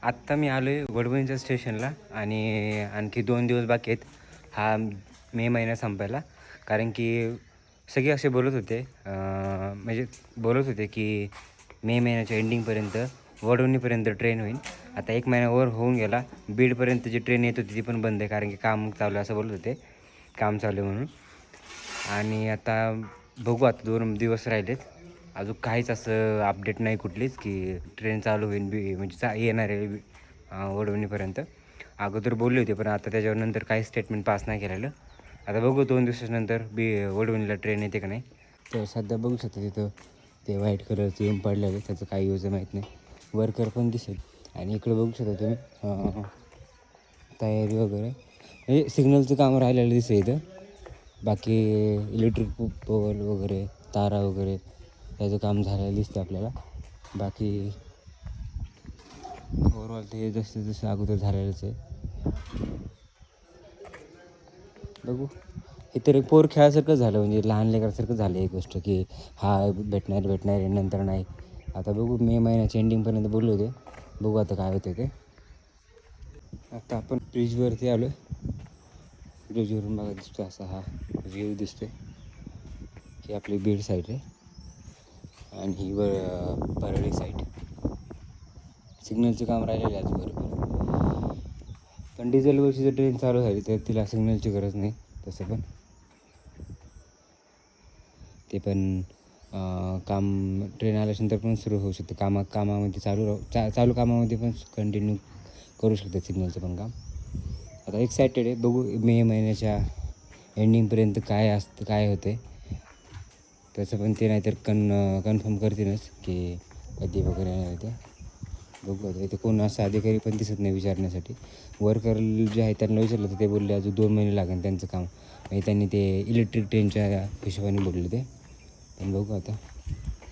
आत्ता मी आलो आहे वडवणीच्या स्टेशनला आणि आणखी 2 दिवस बाकी आहेत हा मे महिना संपायला. कारण की सगळे असे बोलत होते म्हणजे बोलत होते की मे महिन्याच्या एंडिंगपर्यंत वडवणीपर्यंत ट्रेन होईल. आता 1 महिना होऊन गेला. बीडपर्यंत जी ट्रेन येत होती ती पण बंद आहे कारण की काम चालू आहे असं बोलत होते. काम चालू आहे म्हणून. आणि आता बघू, आता 2 दिवस राहिलेत. अजून काहीच असं अपडेट नाही कुठलीच की ट्रेन चालू होईल म्हणजे येणार आहे वडवणीपर्यंत. अगोदर बोलले होते पण आता त्याच्यावर नंतर काही स्टेटमेंट पास नाही केलेलं. आता बघू 2 दिवसानंतर वडवणीला ट्रेन येते का नाही. तर सध्या बघू शकता तिथं ते व्हाईट कलरचं येऊन पडलेलं आहे, त्याचं काही यूज माहीत नाही. वर्कर पण दिसेल. आणि इकडे बघू शकता तुम्ही तयारी वगैरे म्हणजे सिग्नलचं काम राहिलेलं दिसेल इथं. बाकी इलेक्ट्रिक पोल वगैरे तारा वगैरे याचं काम झालेलं दिसतं आपल्याला. बाकी ओव्हरऑल ते जसं अगोदर झालेलंच आहे. बघू, हे तर एक पोर खेळासारखं झालं म्हणजे लहान लेकरासारखं झालं एक गोष्ट की हा भेटणार आहे नंतर नाही. आता बघू मे महिन्याच्या एंडिंगपर्यंत बोललो होते. बघू आता काय होतं ते. आता आपण ब्रिजवरती आलो आहे. ब्रिजवरून बघा दिसतो असा हा व्ह्यू दिसतोय. ही आपली बीड साईड आहे आणि ही परळी साईड. सिग्नलचं काम राहिलेलं आहे आज बरोबर. पण डिझेलवरची जर ट्रेन चालू झाली तर तिला सिग्नलची गरज नाही. तसं पण ते पण काम ट्रेन आल्यानंतर पण सुरू होऊ शकतं. कामामध्ये चालू कामामध्ये पण कंटिन्यू करू शकतात सिग्नलचं पण काम. आता एक्सायटेड आहे. बघू मे महिन्याच्या एंडिंगपर्यंत काय असतं काय होतं आहे त्याचं पण ते नाहीतर कन्फर्म करतीलच की कधी वगैरे येणार आहे ते. बघू आता. इथे कोण असं अधिकारी पण दिसत नाही विचारण्यासाठी. वर्कर जे आहे त्यांना विचारलं तर ते बोलले अजून 2 महिने लागेल त्यांचं काम. म्हणजे त्यांनी ते इलेक्ट्रिक ट्रेनच्या हिशोबाने बोलले ते. पण बघू आता.